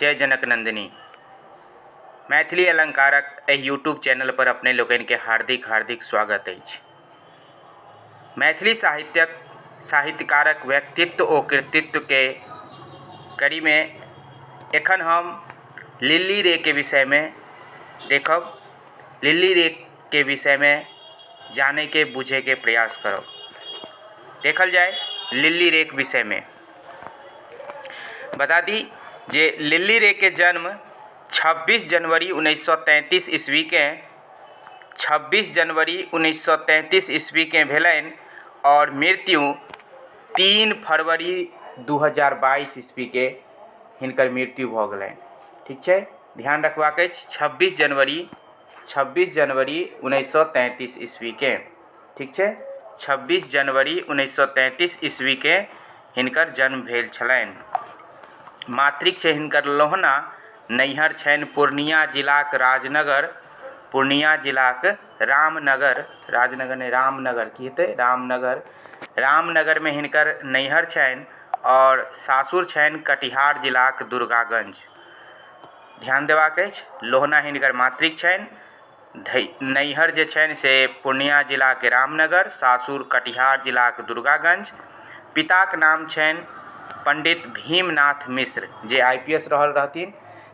जय जनक नंदिनी। मैथिली अलंकारक एहि यूट्यूब चैनल पर अपने लोकनि के हार्दिक हार्दिक स्वागत अछि। मैथिली साहित्यकारक व्यक्तित्व ओ कृतित्व के कड़ी में एखन हम लिल्ली रे के विषय में देखब, लिल्ली रे के विषय में जाने के बुझे के प्रयास करब। देखल जाए लिल्ली रे के विषय में बता दी जे लिल्ली रे के जन्म 26 जनवरी 1933 ईस्वी के 26 जनवरी 1933 ईस्वी के भेलनि और मृत्यु 3 फरवरी 2022 ईस्वी के हिनकर मृत्यु भऽ गेलनि। ठीक है, ध्यान रखबाक अछि 26 जनवरी 1933 ईस्वी के। ठीक है, 26 जनवरी 1933 ईस्वी के हिनकर जन्म भेल छलनि। मातृक छै हिनकर लोहना, नैहर छनि पूर्णिया जिलाक राजनगर, पूर्णिया जिलाक रामनगर, राजनगर नहीं रामनगर की हेतै रामनगर में हिनकर नैहर छनि और सासुर छनि कटिहार जिलाक दुर्गागंज। ध्यान देबाक अछि, लोहना हिनकर मातृक छनि, नैहर जे छनि से पूर्णिया जिलाक रामनगर, सासुर कटिहार जिलाक दुर्गागंज। पिताक नाम छनि पंडित भीमनाथ मिश्र, जे IPS रहल रहथिन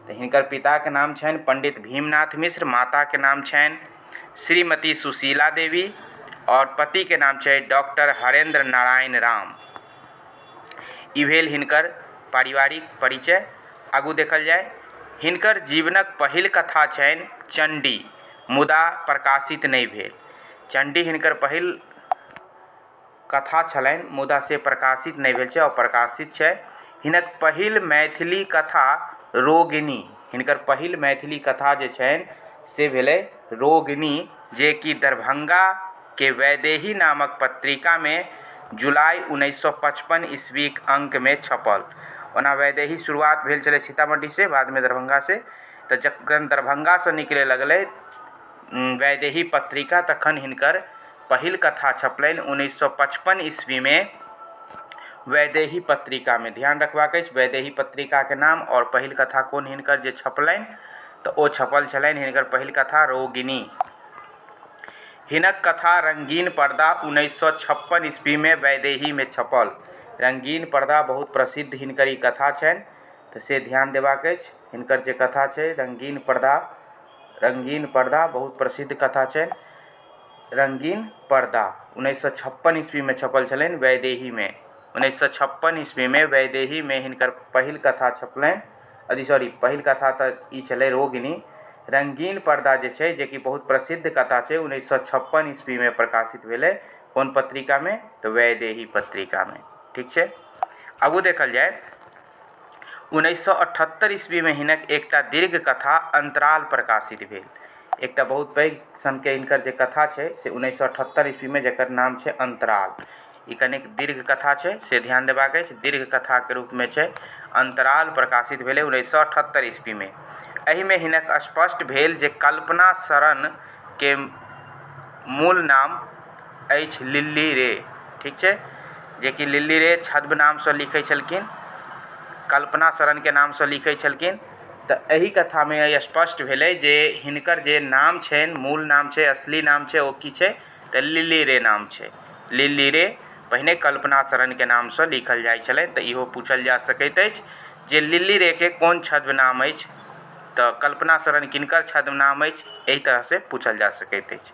तो हिनकर पिता के नाम छनि पंडित भीमनाथ मिश्र, माता के नाम छनि श्रीमती सुशीला देवी और पति के नाम छै डॉक्टर हरेंद्र नारायण राम। ई भेल हिनकर पारिवारिक परिचय। आगू देखल जाए हिनकर जीवनक पहिल कथा छनि चंडी, मुदा प्रकाशित नहीं भेल। चंडी हिनकर पहिल कथा छलनि मुदा से प्रकाशित नहीं भेल छै और प्रकाशित छै हिनक पहिल मैथिली कथा रोगिणी। हिनकर पहिल मैथिली कथा जे छनि से भेलै रोगिणी, जे कि दरभंगा के वैदेही नामक पत्रिका में जुलाई 1955 ईस्वी अंक में छपल। ओना वैदेही शुरुआत भेल छलै सीतामढ़ी से, बाद में दरभंगा से। तो जखन दरभंगा से निकले लगलै वैदेही पत्रिका तखन हिनकर पहिल कथा छपलनि 1955 ईस्वी में वैदेही पत्रिका में। ध्यान रखबाक अछि वैदेही पत्रिका के नाम और पहिल कथा कोन हिनकर जे छपलनि तो ओ छपल छलनि हिनकर पहिल कथा रोगिणी। हिनक कथा रंगीन पर्दा 1956 ईस्वी में वैदेही में छपल। रंगीन पर्दा बहुत प्रसिद्ध हिनकर ई कथा छनि, तो से ध्यान देबाक अछि। हिनकर जे कथा छै रंगीन पर्दा बहुत प्रसिद्ध कथा छनि। रंगीन पर्दा 1956 ईस्वी में छपल छलनि वैदेही में। 1956 ईस्वी में वैदेही में हिनकर पहिल कथा छपलनि, पहिल कथा तो ई छलै रोगिणी। रंगीन पर्दा जे छै जे कि बहुत प्रसिद्ध कथा छै 1956 ईस्वी में प्रकाशित भेलै। कोन पत्रिका में तो वैदेही पत्रिका में। ठीक है, आगू देखल जाए 1978 ईस्वी में हिनक एकटा दीर्घ कथा अंतराल प्रकाशित भेल। एकटा बहुत पैघ सन के हिनकर जे कथा छै से 1978 ईस्वी में जकर नाम छै अंतराल। ई कनिक दीर्घ कथा छै से ध्यान देबाक अछि, दीर्घ कथा के रूप में छै अंतराल प्रकाशित भेलै 1978 ईस्वी में। एहि में हिनक स्पष्ट भेल जे कल्पना शरण के मूल नाम अछि लिल्ली रे। ठीक छै, जे कि लिल्ली रे छद्म नाम से लिखै छलखिन, कल्पना शरण के नाम से लिखै छलखिन। तो एही कथा में स्पष्ट भेलै जे हिनकर जे नाम छनि, मूल नाम छै, असली नाम छै ओ की छै तो लिल्ली रे नाम छै। लिल्ली रे पहिने कल्पना शरण के नाम से लिखल जाइ छलै। तो इहो पूछल जा सकैत अछि जे लिल्ली रे के कोन छद्म नाम अछि, तो कल्पना शरण किनकर छद्म नाम अछि, एही तरह से पूछल जा सकैत अछि।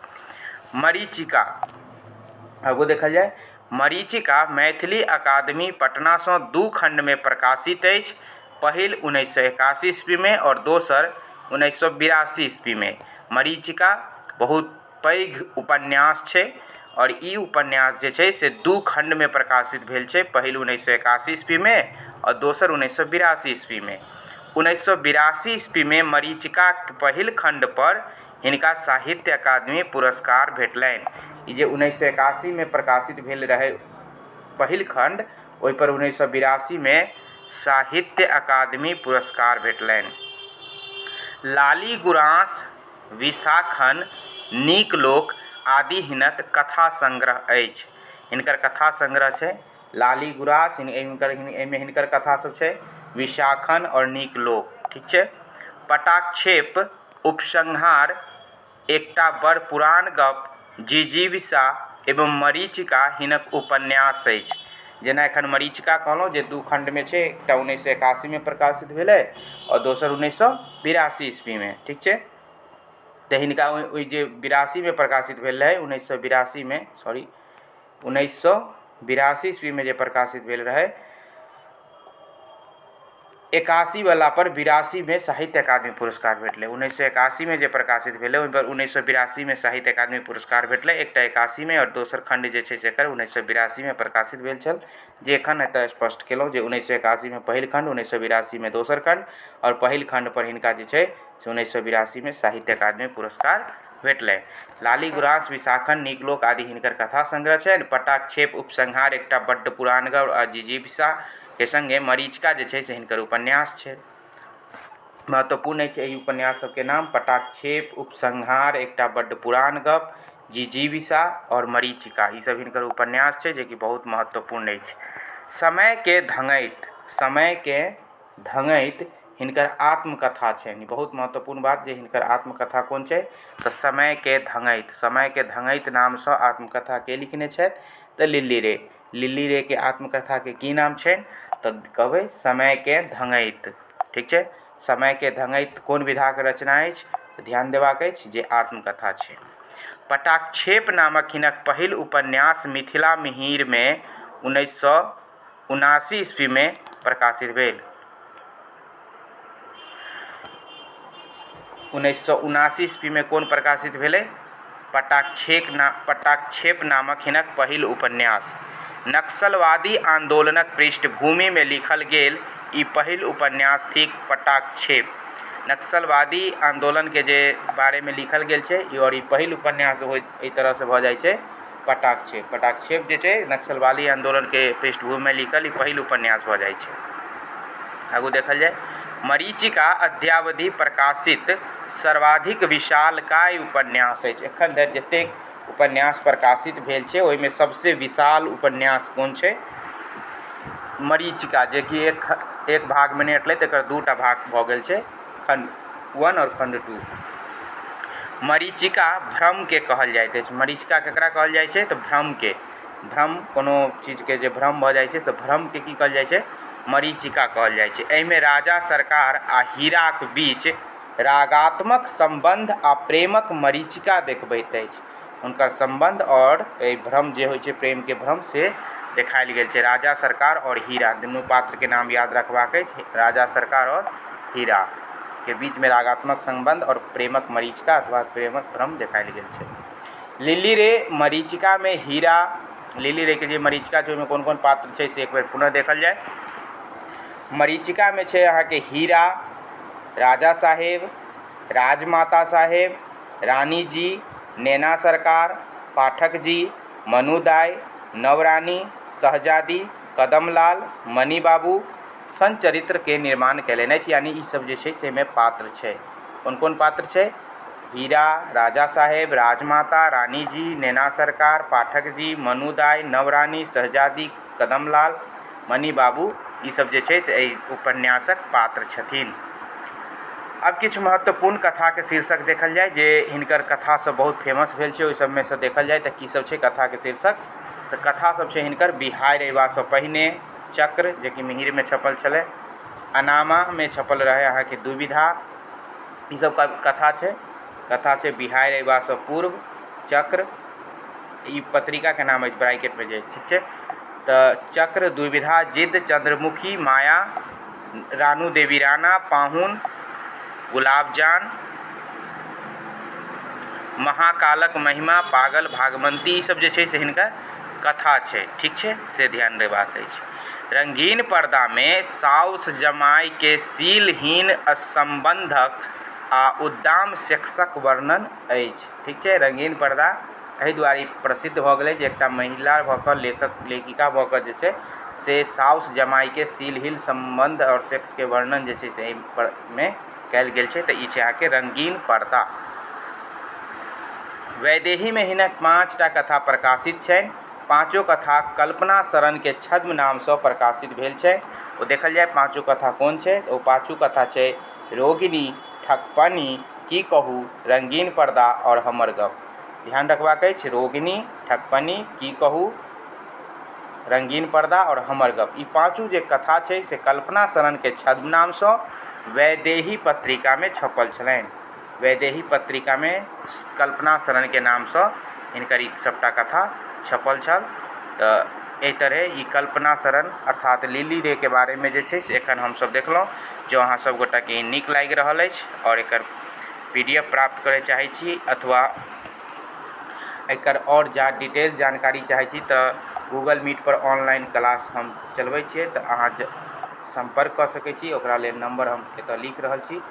मरीचिका, आगू देखल जाए मरीचिका मैथिली अकादमी पटना से 2 खंड में प्रकाशित अछि। पहिल 1981 ईस्वी में और दोसर 1982 ईस्वी में। मरीचिका बहुत पैघ उपन्यास छै और ई उपन्यास जे छै से 2 खंड में प्रकाशित भेल छै। पहिल 1981 ईस्वी में और दोसर 1982 ईस्वी में। 1982 ईस्वी में मरीचिका के पहिल खंड पर हिनका साहित्य अकादमी पुरस्कार भेटलनि। ई जे 1981 में प्रकाशित भेल रहे पहिल खंड, ओहि पर 1982 में साहित्य अकादमी पुरस्कार भेटलनि। लाली गुरांस, विशाखन, नीक लोक आदि हिनक कथा संग्रह अछि। हिनकर कथा संग्रह छै लाली गुरांस, हिनकर कथा सब छै विशाखन और नीक लोक। ठीक छै। पटाक्षेप उपसंहार एकटा बड़ पुरान गप जिजीविषा एवं मरीचिका हिनक उपन्यास अछि। जेना एखन मरीचिका कहलहुँ जे 2 खण्डमे छै, एकटा 1981 में प्रकाशित भेलै और दोसर 1982 ईस्वी में, ठीक छै। तऽ हिनका ओहि जे 82 में प्रकाशित भेल रहै, 1982 में, सॉरी 1982 ईस्वी में जे प्रकाशित भेल रहै, 81 वाला पर 82 में साहित्य अकादमी पुरस्कार भेटलै। 1981 में जे प्रकाशित भेलै ओहि पर 1982 में साहित्य अकादमी पुरस्कार भेटलै। एकटा 81 में और दोसर खण्ड जे छै से एकर 1982 में प्रकाशित भेल छल, जे एखन एतऽ स्पष्ट केलहुँ जे 1981 में पहिल खण्ड, 1982 में दोसर खण्ड, और पहिल खण्ड पर हिनका जे छै से 1982 में साहित्य अकादमी पुरस्कार भेटलै। लाली गुरांस विशाखन नीकलोक आदि हिनकर कथा संग्रह छनि। पटाक्षेप उपसंहार एकटा बड्ड पुरान गप आ जिजीविषा के संगे मरीचिका जे छै से हिनकर उपन्यास छै। महत्वपूर्ण अछि एहि उपन्यास सबके नाम पटाक्षेप उपसंहार एकटा बड्ड पुरान गप, जिजीविषा और मरीचिका, ई सब हिनकर उपन्यास छै जे कि बहुत महत्वपूर्ण अछि। समय के धंगैत हिनकर आत्मकथा छनि। बहुत महत्वपूर्ण बात जे हिनकर आत्मकथा कोन छै तऽ समय के धंगैत नामसँ आत्मकथा के लिखने छथि तऽ लिल्ली रे। लिल्ली रे के आत्मकथा के की नाम छनि तऽ कहबै समय के धंगैत, ठीक छै। समय के धंगैत कोन विधाके रचना अछि तऽ ध्यान देबाक अछि जे आत्मकथा छै। पटाक्षेप नामक हिनक पहिल उपन्यास मिथिला मिहिर में 1979 ईस्वी में प्रकाशित भेल। 1979 ईस्वी में कोन प्रकाशित भेलै? पटाक्षेप नामक हिनक पहिल उपन्यास। नक्सलवादी आंदोलनक पृष्ठभूमि में लिखल गेल ई पहिल उपन्यास थिक पटाक्षेप। नक्सलवादी आंदोलन के जे बारे में लिखल गेल छै और ई पहिल उपन्यास एहि तरह से भऽ जाइ छै पटाक्षेप। पटाक्षेप जे छै नक्सलवादी आंदोलन के पृष्ठभूमि में लिखल ई पहिल उपन्यास भऽ जाइ छै। आगू देखल जाय, मरीचिका अद्यावधि प्रकाशित सर्वाधिक विशालकाय उपन्यास अछि। एखन धरि जतेक उपन्यास प्रकाशित भेल छै ओहिमे सबसे विशाल उपन्यास कोन छै? मरीचिका, जे कि एक भाग में नहि अटलै, तकर 2टा भाग भऽ गेल छै, खण्ड 1 और खण्ड 2। मरीचिका भ्रम के कहल जाइत अछि। मरीचिका केकरा कहल जाइ छै तऽ भ्रम के। भ्रम, कोनो चीज के जे भ्रम भऽ जाइ छै तऽ भ्रम के की कहल जाइ छै? मरीचिका कहल जाइ छै। एहिमे राजा सरकार आ हीराक बीच रागात्मक संबंध आ प्रेमक मरीचिका देखबैत अछि। हुनकर संबंध और एहि भ्रम जे होइ छै, प्रेम के भ्रम, से देखायल गेल छै। राजा सरकार और हीरा, दुनू पात्र के नाम याद रखबाक अछि। राजा सरकार और हीरा के बीच में रागात्मक संबंध और प्रेमक मरीचिका अथवा प्रेमक भ्रम देखायल गेल छै। लिल्ली रे मरीचिका में हीरा, लिल्ली रे के जे मरीचिका छै ओहिमे कोन कोन पात्र छै से एक बेर पुनः देखल जाय। मरीचिका में छै अहाँके हीरा, राजा साहेब, राजमाता साहेब, रानी जी, नैना सरकार, पाठक जी, मनु दाई, नवरानी, शहजादी, कदमलाल, मणि बाबू सन चरित्र के निर्माण कयलनि अछि। यानी ई सब जे छै से में पात्र छै। कोन कोन पात्र छै? हीरा, राजा साहेब, राजमाता, रानी जी, नैना सरकार, पाठक जी, मनु दाई, नवरानी, शहजादी, कदमलाल, मणि बाबू, ई सब जे छै से एहि उपन्यासक पात्र छथिन। अब किछु महत्वपूर्ण कथा के शीर्षक देखल जाय जे हिनकर कथा सब बहुत फेमस भेल छै। ओहि सब में से देखल जाय तऽ की सब छै कथा के शीर्षक तऽ कथा सब छै हिनकर बिहारि अयबासँ पहिने, चक्र जे कि मिहिर में छपल छलै, अनामा में छपल रहै अहाँके दुविधा, ई सब कथा छै। कथा छै बिहारि अयबासँ पूर्व, चक्र, ई पत्रिका के नाम अछि ब्रैकेट में जे, ठीक छै। तऽ चक्र, दुविधा, जिद, चंद्रमुखी, माया, रानू देवी राणा, पाहुन, गुलाबजान, महाकालक महिमा, पागल, भागमती, ई सब जे छै से हिनकर कथा छै, ठीक छै, से ध्यान देबाक अछि। रंगीन पर्दा में साउस जमाई के सीलहीन असंबंधक आ उद्दाम सेक्सक वर्णन अछि, ठीक छै। रंगीन पर्दा एहि दुआरे प्रसिद्ध भऽ गेलै जे एकटा महिला भऽ कऽ, लेखक लेखिका भऽ कऽ जे छै से साउस जमाई के सीलहीन संबंध और सेक्स के वर्णन जे छै से एहिमे कयल गेल छै, तऽ ई छै अहाँके रंगीन पर्दा। वैदेही में हिनक 5टा कथा प्रकाशित छनि। 5 कथा कल्पना शरण के छद्म नामसँ प्रकाशित भेल छै। ओ देखल जाय 5 कथा कोन छै? ओ 5 कथा छै रोगिणी ठकपनी की कहू रंगीन पर्दा और हमर गप। ध्यान रखबाक अछि, रोगिणी ठकपनी की कहू रंगीन पर्दा और हमर गप। ई पाँचू जे कथा छै से कल्पना शरण के छद्म से वैदेही पत्रिका में छपल छलनि। वैदेही पत्रिका में कल्पना शरण के नाम से हिनकर ई सबटा कथा छपल छल। तो एहि तरह ई कल्पना शरण अर्थात लिली रे के बारे में जे छै से एखन हमसब देखलहुँ। जो अहाँ सब गोटा के नीक लागि रहल अछि और एकर PDF प्राप्त करे चाहै छी अथवा एकर और डिटेल जानकारी चाहै छी तो गूगल मीट पर ऑनलाइन क्लास हम चलबै छियै, तो अहाँ संपर्क कर सकै छी। ओकरा लेल नंबर हम एतऽ लिख रहल छी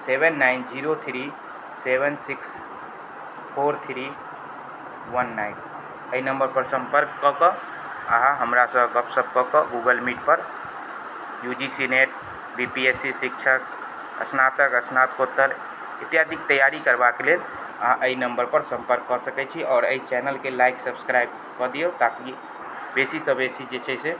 7903764319। एहि नंबर पर संपर्क कऽ कऽ अहाँ हमरा सँ गपशप कऽ कऽ गूगल मीट पर UGC नेट, BPSC शिक्षक, स्नातक, स्नातकोत्तर इत्यादि तैयारी करबाक लेल अहाँ एहि नंबर पर संपर्क कर सकै छी। और एहि चैनल के लाइक सब्सक्राइब कऽ दियौ ताकि बेसी सँ बेसी जे छै से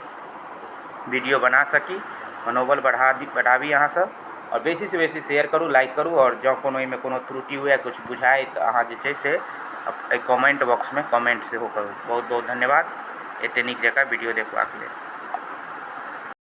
वीडियो बना सकी, मनोबल बढ़ाबी अहाँ सब। और बेसी से बेसी शेयर करू, लाइक करू। और जँ कोनो एहिमे कोनो त्रुटि हुए, कुछ बुझाए तो अहाँ जे छै से कमेंट बॉक्स में कमेंट सेहो करू। बहुत बहुत धन्यवाद एते नीक जकाँ वीडियो देखबाक लेल।